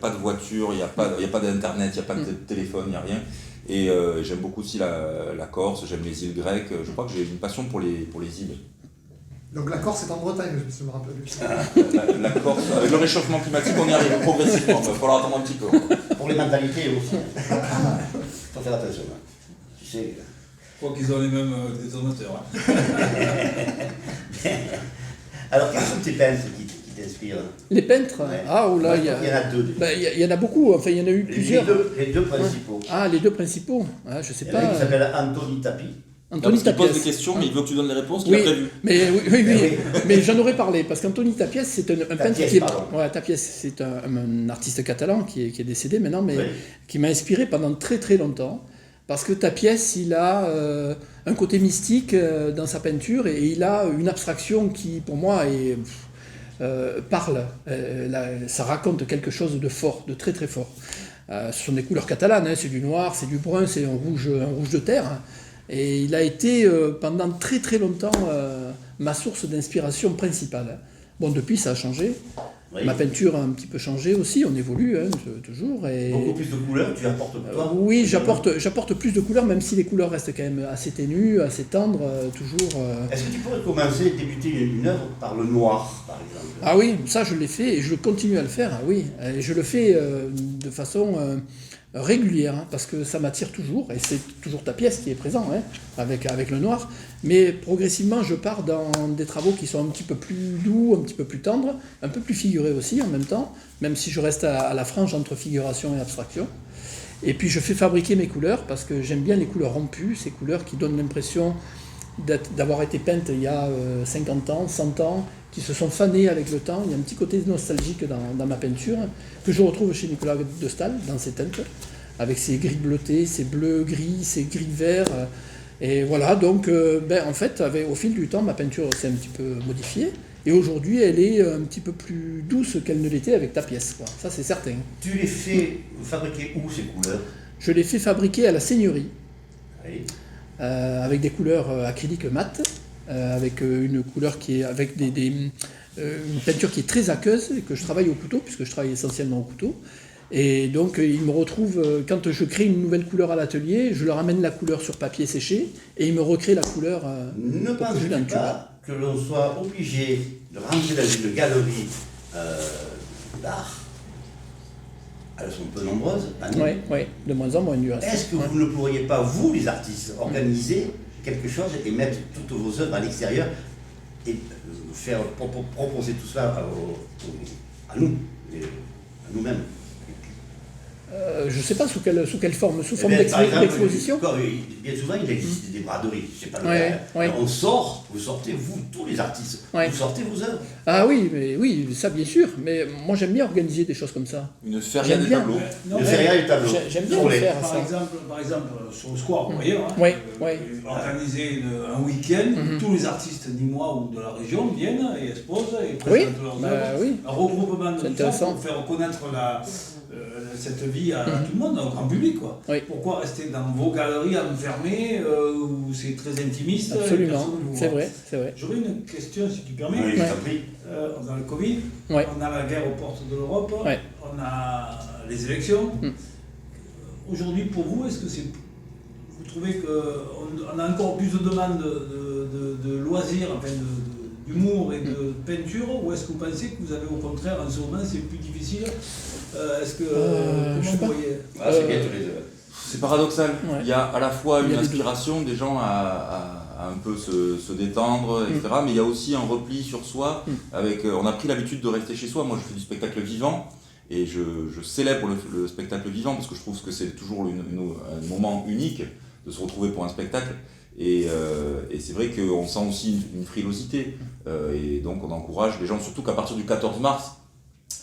pas de voiture, il n'y a pas d'internet, il n'y a pas de téléphone, il n'y a rien. Et j'aime beaucoup aussi la Corse, j'aime les îles grecques. Je crois que j'ai une passion pour les îles. Donc la Corse est en Bretagne, je me rappelle. La Corse, avec le réchauffement climatique, on y arrive progressivement. Il va falloir attendre un petit peu. Pour les mentalités aussi. Faut faire attention. Hein. Tu sais. Je crois qu'ils ont les mêmes détonateurs. Alors, quels sont tes peintres qui t'inspirent? Les peintres? Ouais. Ah, oh là, Il y en a deux. Il y en a beaucoup, enfin il y en a eu plusieurs. Les deux principaux. Ah, les deux principaux. Ah, je sais Il y en a pas. un qui s'appelle Anthony Tapi. Anthony Il pose Tapies. des questions, mais il veut que tu donnes les réponses qu'il Oui, a prévues. mais mais j'en aurais parlé parce qu'Anthony Tapies, c'est un peintre qui est, pardon. Tapies, c'est un artiste catalan qui est décédé maintenant, mais Oui. qui m'a inspiré pendant très très longtemps. Parce que Tapies, il a un côté mystique dans sa peinture et il a une abstraction qui, pour moi, parle. Ça raconte quelque chose de fort, de très très fort. Ce sont des couleurs catalanes, hein, c'est du noir, c'est du brun, c'est un rouge de terre. Hein. Et il a été pendant très très longtemps ma source d'inspiration principale. Bon, depuis ça a changé. Oui. Ma peinture a un petit peu changé aussi, on évolue hein, toujours. Et... Beaucoup plus de couleurs, tu apportes toi? Oui, j'apporte plus de couleurs, même si les couleurs restent quand même assez ténues, assez tendres, toujours. Est-ce que tu pourrais commencer, débuter une œuvre par le noir, par exemple? Ah oui, ça je l'ai fait et je continue à le faire, oui. Et je le fais de façon régulière, hein, parce que ça m'attire toujours, et c'est toujours ta pièce qui est présent, hein, avec le noir. Mais progressivement, je pars dans des travaux qui sont un petit peu plus doux, un petit peu plus tendres, un peu plus figurés aussi en même temps, même si je reste à la frange entre figuration et abstraction. Et puis je fais fabriquer mes couleurs, parce que j'aime bien les couleurs rompues, ces couleurs qui donnent l'impression d'avoir été peintes il y a 50 ans, 100 ans, qui se sont fanées avec le temps. Il y a un petit côté nostalgique dans ma peinture, que je retrouve chez Nicolas de Staël, dans ses teintes, avec ses gris bleutés, ses bleus gris, ses gris verts. Et voilà, donc en fait, au fil du temps, ma peinture s'est un petit peu modifiée. Et aujourd'hui, elle est un petit peu plus douce qu'elle ne l'était avec ta pièce, quoi. Ça, c'est certain. Tu les fais fabriquer où, ces couleurs? Je les fais fabriquer à la seigneurie. Oui. Avec des couleurs acryliques mat, avec une couleur qui est avec une peinture qui est très aqueuse, et que je travaille au couteau, puisque je travaille essentiellement au couteau. Et donc ils me retrouvent, quand je crée une nouvelle couleur à l'atelier, je leur amène la couleur sur papier séché, et ils me recréent la couleur. Ne penses-tu pas que l'on soit obligé de rentrer dans une galerie d'art? Elles sont peu nombreuses. Oui, de moins en moins du reste. Est-ce que vous ne pourriez pas, vous les artistes, organiser quelque chose et mettre toutes vos œuvres à l'extérieur et faire proposer tout ça à nous-mêmes? Je ne sais pas sous quelle forme, sous forme d'exposition. Bien souvent, il existe des braderies, c'est pas le cas. Ouais. On sort, vous sortez, vous, tous les artistes, vous sortez vos œuvres. Ah oui, oui, ça bien sûr, mais moi j'aime bien organiser des choses comme ça. Une feria des tableaux. Une feria des tableaux. J'aime bien le faire, par exemple, sur le square, vous voyez, organiser un week-end où tous les artistes nîmois ou de la région viennent et exposent et présentent leurs œuvres. Un regroupement de tout ça pour faire connaître cette vie à tout le monde, au grand public, quoi. Oui. Pourquoi rester dans vos galeries enfermées où c'est très intimiste? Absolument, c'est vrai. J'aurais une question, si tu permets. Oui, On a le Covid, on a la guerre aux portes de l'Europe, on a les élections. Aujourd'hui, pour vous, est-ce que vous trouvez qu'on a encore plus de demandes de loisirs, enfin d'humour et de peinture, ou est-ce que vous pensez que vous avez au contraire, en ce moment, c'est plus difficile? Est-ce que comment vous voyez? C'est bien tous les deux. C'est paradoxal. Ouais. Il y a à la fois une inspiration des gens à un peu se détendre, etc. Mais il y a aussi un repli sur soi. On a pris l'habitude de rester chez soi. Moi, je fais du spectacle vivant et je célèbre le spectacle vivant parce que je trouve que c'est toujours un moment unique de se retrouver pour un spectacle. Et c'est vrai qu'on sent aussi une frilosité. Et donc, on encourage les gens, surtout qu'à partir du 14 mars,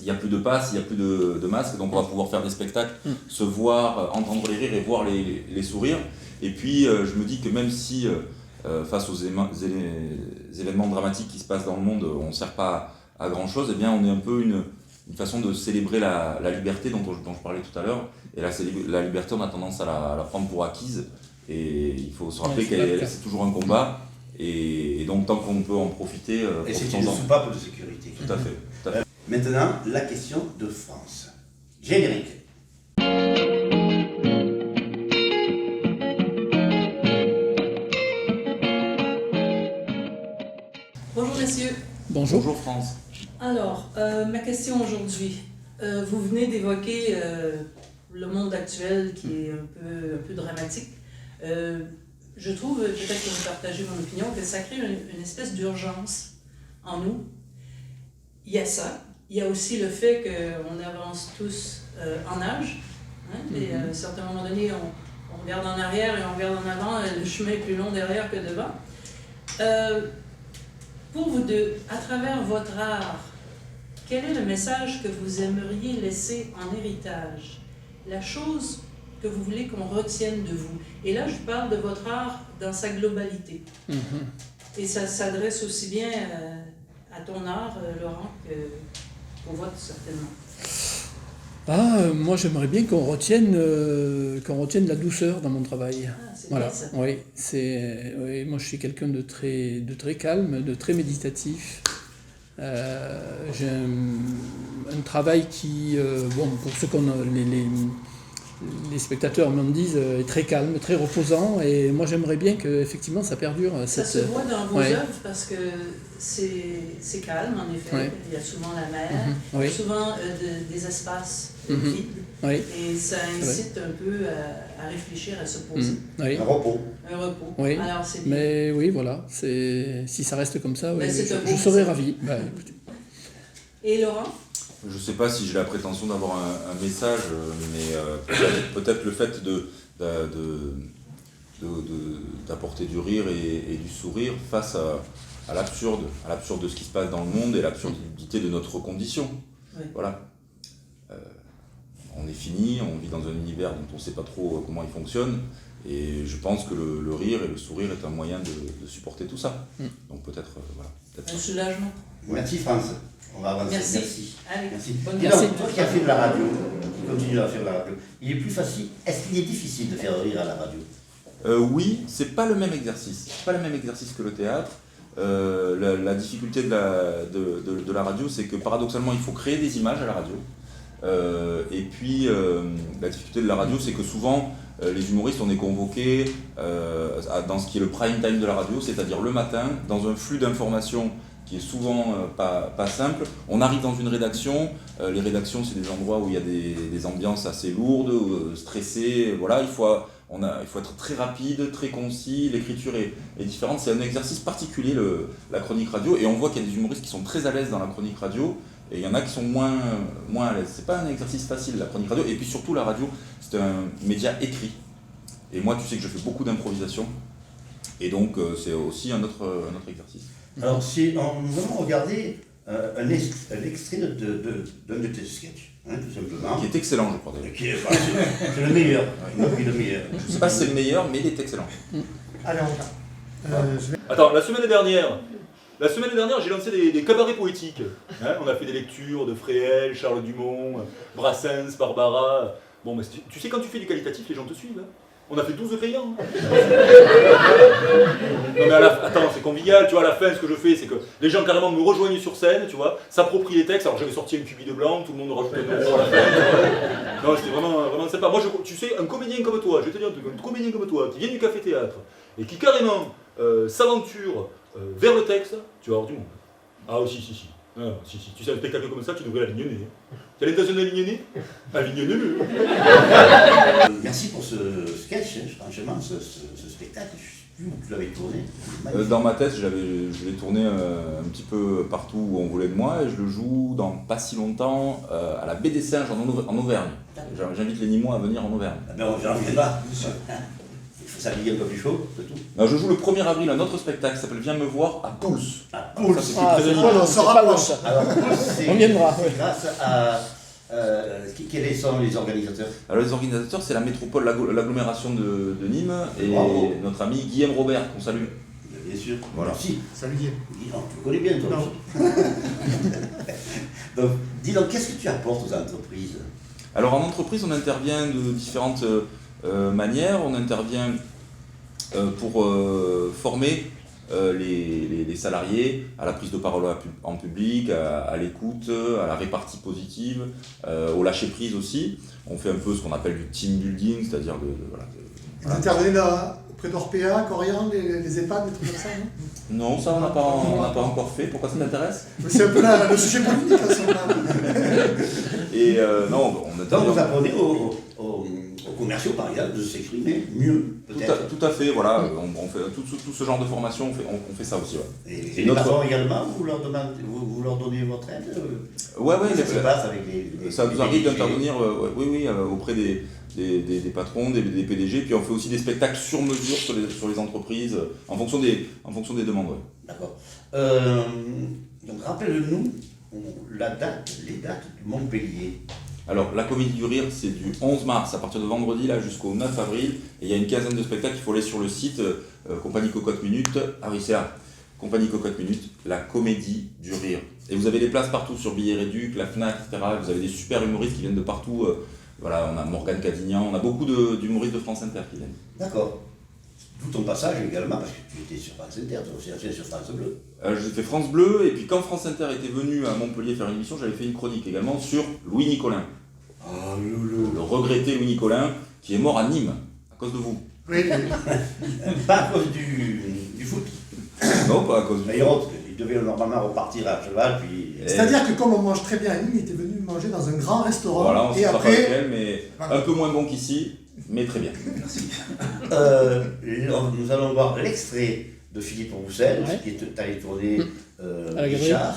il n'y a plus de passes, il n'y a plus de masques, donc on va pouvoir faire des spectacles, se voir, entendre les rires et voir les sourires. Et puis je me dis que même si face aux événements dramatiques qui se passent dans le monde, on ne sert pas à grand chose, eh bien on est un peu une façon de célébrer la liberté dont je parlais tout à l'heure. Et la liberté, on a tendance à la prendre pour acquise. Et il faut se rappeler que c'est toujours un combat. Et donc, tant qu'on peut en profiter... et c'est une soupape de sécurité. Tout à fait. Tout à fait. Maintenant, la question de France. Générique. Bonjour messieurs. Bonjour. Bonjour France. Alors, ma question aujourd'hui. Vous venez d'évoquer le monde actuel qui est un peu dramatique. Je trouve, peut-être que vous partagez mon opinion, que ça crée une espèce d'urgence en nous. Il y a ça. Il y a aussi le fait qu'on avance tous en âge. Hein, et à un certain moment donné, on regarde en arrière et on regarde en avant. Le chemin est plus long derrière que devant. Pour vous deux, à travers votre art, quel est le message que vous aimeriez laisser en héritage? La chose que vous voulez qu'on retienne de vous. Et là, je parle de votre art dans sa globalité. Et ça s'adresse aussi bien à ton art, Laurent, qu'au vôtre, certainement. Moi, j'aimerais bien qu'on retienne la douceur dans mon travail. Voilà. Bien, ça. Oui, moi, je suis quelqu'un de très calme, de très méditatif. J'ai un travail qui, pour ceux les spectateurs me disent, est très calme, très reposant, et moi j'aimerais bien que effectivement ça perdure. Ça se voit dans vos œuvres parce que c'est calme en effet. Il y a souvent la mer, souvent des espaces vides, et ça incite un peu à réfléchir, à se poser. Un repos. Un repos. Oui. Alors c'est bien. Mais oui, voilà, si ça reste comme ça, je serais ravi. Et Laurent? Je ne sais pas si j'ai la prétention d'avoir un message, mais peut-être le fait d'apporter du rire et du sourire face à l'absurde de ce qui se passe dans le monde et l'absurdité de notre condition. Oui. Voilà. On est fini, on vit dans un univers dont on ne sait pas trop comment il fonctionne, et je pense que le rire et le sourire est un moyen de supporter tout ça. Donc peut-être un soulagement. Merci France. On va avancer. Merci. Allez, merci. Merci. Toi qui as fait de la radio, qui continue à faire de la radio, il est plus facile. Est-ce qu'il est difficile de faire rire à la radio? Oui, c'est pas le même exercice. C'est pas le même exercice que le théâtre. La difficulté de la radio, c'est que paradoxalement, il faut créer des images à la radio. Et puis, la difficulté de la radio, c'est que souvent, les humoristes, on est convoqués dans ce qui est le prime time de la radio, c'est-à-dire le matin, dans un flux d'informations qui est souvent pas simple. On arrive dans une rédaction, les rédactions c'est des endroits où il y a des ambiances assez lourdes, stressées, voilà, il faut être très rapide, très concis, l'écriture est différente, c'est un exercice particulier la chronique radio, et on voit qu'il y a des humoristes qui sont très à l'aise dans la chronique radio, et il y en a qui sont moins à l'aise. C'est pas un exercice facile la chronique radio, et puis surtout la radio c'est un média écrit, et moi tu sais que je fais beaucoup d'improvisation, et donc c'est aussi un autre exercice. Alors, nous allons regarder un extrait d'un de tes sketchs, tout simplement. Qui est excellent, je crois. C'est le meilleur. Le meilleur. Je ne sais pas si c'est le meilleur, mais il est excellent. Alors, Attends, la semaine dernière, j'ai lancé des cabarets poétiques. On a fait des lectures de Fréhel, Charles Dumont, Brassens, Barbara. Bon, mais tu sais, quand tu fais du qualitatif, les gens te suivent. On a fait 12 payants. Non mais attends, c'est convivial, tu vois, à la fin, ce que je fais, c'est que les gens carrément me rejoignent sur scène, tu vois, s'approprient les textes, alors j'avais sorti un cubi de blanc, tout le monde rajoute un euro à la fin. Non, c'était vraiment sympa. Moi, tu sais, un comédien comme toi, je vais te dire un truc, un comédien comme toi, qui vient du café-théâtre, et qui carrément s'aventure vers le texte, tu vas avoir du monde. Ah si. Si, tu sais, un spectacle comme ça, tu devrais l'aligner. Tu as l'intention d'aligner? Aligne-le. Merci pour ce sketch, franchement, ce spectacle. Je ne sais plus où tu l'avais tourné. Dans ma tête, je l'ai tourné un petit peu partout où on voulait de moi, et je le joue dans pas si longtemps à la Baie des Singes en Auvergne. J'invite les Nîmois à venir en Auvergne. Non, j'en reviens pas. Ça dit un peu plus chaud, c'est tout. Non, je joue le 1er avril un autre spectacle qui s'appelle Viens me voir à Pouls. Pouls, c'est on viendra. Grâce à. Quels sont les organisateurs? Alors, les organisateurs, c'est la métropole, l'agglomération de Nîmes, et notre ami Guillaume Robert, qu'on salue. T'es sûr? Voilà. Si. Salut Guy. Dis donc, tu connais bien toi. Non. Donc, dis donc, qu'est-ce que tu apportes aux entreprises? Alors en entreprise, on intervient de différentes manières. On intervient pour former les salariés à la prise de parole en public, à l'écoute, à la répartie positive, au lâcher prise aussi. On fait un peu ce qu'on appelle du team building, c'est-à-dire Vous intervenez là auprès d'Orpea, Corian, les EHPAD, des trucs comme ça, non? Non, ça on n'a pas encore fait. Pourquoi ça t'intéresse? C'est un peu le sujet politique à ce moment-là. Et non, on intervient. Donc vous apprenez aux commerciaux par exemple de s'exprimer mieux, peut-être. Tout à fait, voilà. On fait tout ce genre de formation, on fait ça aussi. Ouais. Et les patrons également, vous leur donnez votre aide? Ouais, ça se passe avec les ça nous arrive d'intervenir auprès des patrons, des PDG, puis on fait aussi des spectacles sur mesure sur les entreprises, en fonction des demandes. Ouais. D'accord. Donc rappelle-nous les dates de Montpellier. Alors la Comédie du Rire, c'est du 11 mars à partir de vendredi là jusqu'au 9 avril, et il y a une quinzaine de spectacles. Il faut aller sur le site Compagnie Cocotte Minute. Ah oui, c'est là. Compagnie Cocotte Minute, la Comédie du Rire. Et vous avez les places partout sur Billets Réduc, la Fnac, etc. Vous avez des super humoristes qui viennent de partout. Voilà, on a Morgane Cadignan, on a beaucoup d'humoristes de France Inter qui viennent. D'accord. D'où ton passage également, parce que tu étais sur France Inter, tu as aussi ancien sur France Bleu. J'ai fait France Bleu, et puis quand France Inter était venu à Montpellier faire une émission, j'avais fait une chronique également sur Louis Nicolin. Ah, le regretté Louis Nicolin, qui est mort à Nîmes, à cause de vous. Oui. Pas à cause du foot. Non, pas à cause du foot. Il devait normalement repartir à cheval, puis... C'est-à-dire que comme on mange très bien à Nîmes, il était venu manger dans un grand restaurant. Voilà, on ne et sait pas après... lequel, mais un peu moins bon qu'ici, mais très bien. Merci. Nous allons voir l'extrait de Philippe Roussel, qui est allé tourner Richard.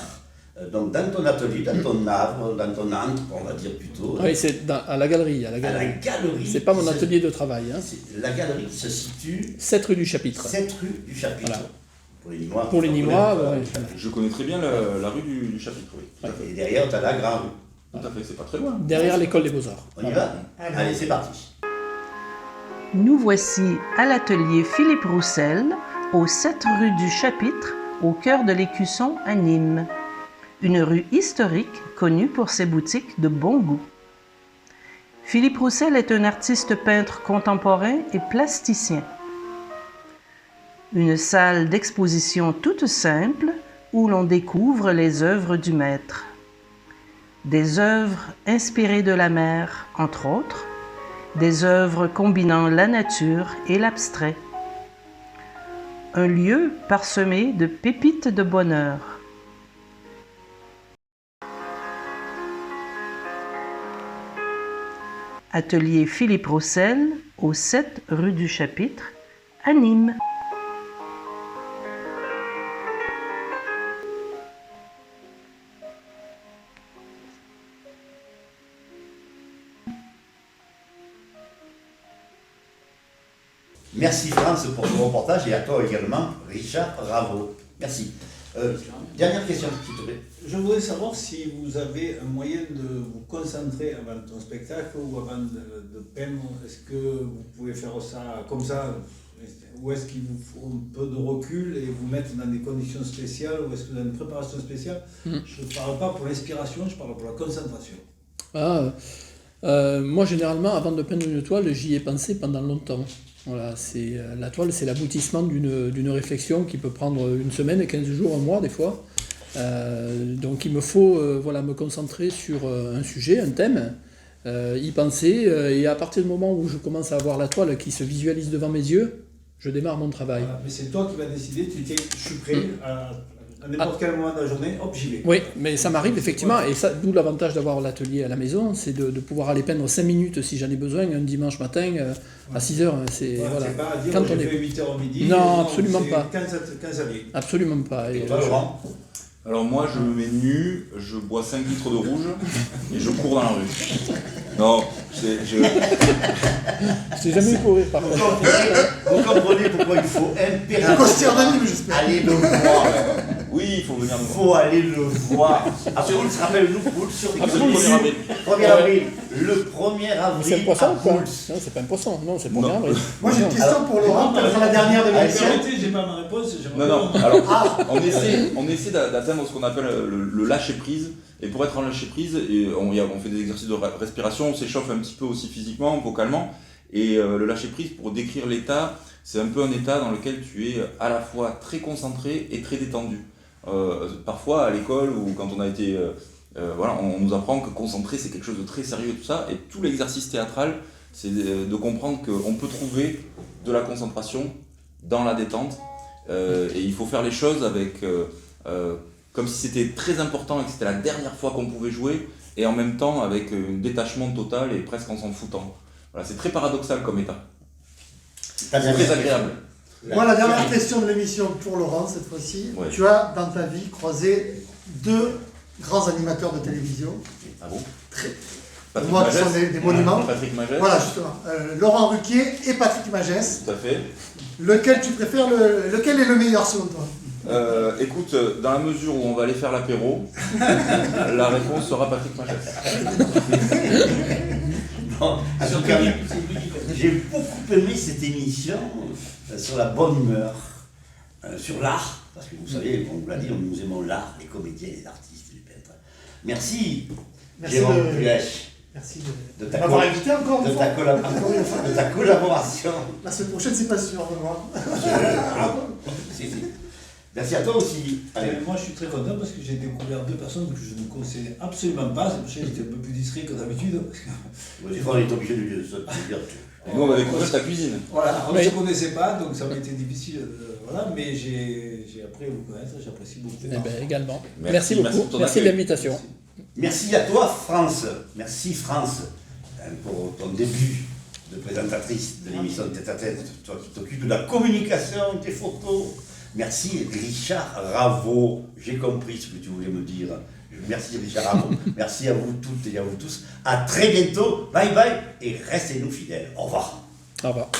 Donc dans ton atelier, dans ton arbre, dans ton antre, on va dire plutôt. Oui, c'est à la galerie. À la galerie. C'est pas mon atelier de travail. Hein. La galerie se situe... 7 rue du Chapitre. 7 rue du Chapitre. Voilà. Pour les Nîmois, je connais très bien la rue du Chapitre, oui. Ouais. Et derrière, tu as la grande rue. Tout à fait, c'est pas très loin. Derrière l'école des Beaux-Arts. On y va? Allez, c'est parti. Nous voici à l'atelier Philippe Roussel, au 7 rue du Chapitre, au cœur de l'Écusson à Nîmes. Une rue historique connue pour ses boutiques de bon goût. Philippe Roussel est un artiste peintre contemporain et plasticien. Une salle d'exposition toute simple où l'on découvre les œuvres du maître. Des œuvres inspirées de la mer, entre autres, des œuvres combinant la nature et l'abstrait. Un lieu parsemé de pépites de bonheur. Atelier Philippe Roussel, au 7 rue du Chapitre, à Nîmes. Merci France pour ton reportage et à toi également, Richard Raveau. Merci. Dernière question, s'il te plaît. Je voudrais savoir si vous avez un moyen de vous concentrer avant ton spectacle ou avant de peindre. Est-ce que vous pouvez faire ça comme ça, ou est-ce qu'il vous faut un peu de recul et vous mettre dans des conditions spéciales, ou est-ce que vous avez une préparation spéciale? Je ne parle pas pour l'inspiration, je parle pour la concentration. Moi, généralement, avant de peindre une toile, j'y ai pensé pendant longtemps. Voilà, la toile, c'est l'aboutissement d'une réflexion qui peut prendre une semaine, 15 jours, un mois des fois. Donc il me faut me concentrer sur un sujet, un thème, y penser, et à partir du moment où je commence à avoir la toile qui se visualise devant mes yeux, je démarre mon travail. Voilà, mais c'est toi qui vas décider, tu dis je suis prêt à n'importe quel moment de la journée, hop, j'y vais. Oui, mais ça m'arrive effectivement, et ça, d'où l'avantage d'avoir l'atelier à la maison, c'est de pouvoir aller peindre 5 minutes si j'en ai besoin, un dimanche matin à 6h. C'est voilà. Pas à dire quand on est fait 8h au midi. Non, absolument pas. 15 avis. Absolument pas. Et toi, Laurent? Alors moi, je me mets nu, je bois 5 litres de rouge et je cours dans la rue. Non, je t'ai jamais eu courir par contre. Vous comprenez pourquoi il faut impérativement aller le voir. Oui, il faut venir nous Il voir. faut aller le voir. À Pouls, rappelle-nous Pouls sur Le 1er avril. 1er avril. Le 1er avril. C'est un poisson à ou quoi? Pouls. Non, c'est pas un poisson, non, c'est le Non. 1er avril. Moi j'ai une question pour Laurent, peut-être la dernière de l'émission. J'ai pas ma réponse. Non. Alors, on essaie d'atteindre ce qu'on appelle le lâcher prise. Et pour être en lâcher prise, on fait des exercices de respiration, on s'échauffe un petit peu aussi physiquement, vocalement. Et le lâcher prise, pour décrire l'état, c'est un peu un état dans lequel tu es à la fois très concentré et très détendu. Parfois à l'école ou quand on a été, on nous apprend que concentrer c'est quelque chose de très sérieux et tout ça. Et tout l'exercice théâtral, c'est de comprendre qu'on peut trouver de la concentration dans la détente. Et il faut faire les choses avec, comme si c'était très important et que c'était la dernière fois qu'on pouvait jouer, et en même temps avec un détachement total et presque en s'en foutant. Voilà, c'est très paradoxal comme état. C'est très agréable. Moi, la dernière question de l'émission pour Laurent, cette fois-ci. Ouais. Tu as, dans ta vie, croisé 2 grands animateurs de télévision. Ah bon? Très, Patrick moi, qui Magès. sont des monuments. Patrick Magès. Voilà, justement. Laurent Ruquier et Patrick Magès. Tout à fait. Lequel tu préfères, lequel est le meilleur selon toi? Écoute, dans la mesure où on va aller faire l'apéro, la réponse sera Patrick Magès. Bon, en tout cas, j'ai beaucoup aimé cette émission sur la bonne humeur, sur l'art, parce que vous savez, on vous l'a dit, nous aimons l'art, les comédiens, les artistes, les peintres. Merci, Jérôme Puech. Merci de m'avoir invité encore une fois. De ta collaboration. La semaine prochaine, c'est pas sûr, de moi. Si. Merci à toi aussi. Allez. Moi, je suis très content parce que j'ai découvert 2 personnes que je ne connaissais absolument pas. C'est pour ça que j'étais un peu plus discret que d'habitude. Des fois, on est obligé de dire. Et nous, on va découvrir ta cuisine. Voilà, on ne se connaissait pas, donc ça m'a été difficile. Voilà, mais j'ai appris à vous connaître, j'apprécie beaucoup. Eh ben, également. Merci beaucoup. Merci de l'invitation. Merci à toi, France. Merci, France, pour ton début de présentatrice de l'émission Tête à Tête. Toi qui t'occupes de la communication, des photos. Merci, Richard Ravo. J'ai compris ce que tu voulais me dire. Merci, Richard Ravo. Merci à vous toutes et à vous tous. À très bientôt. Bye bye et restez-nous fidèles. Au revoir. Au revoir.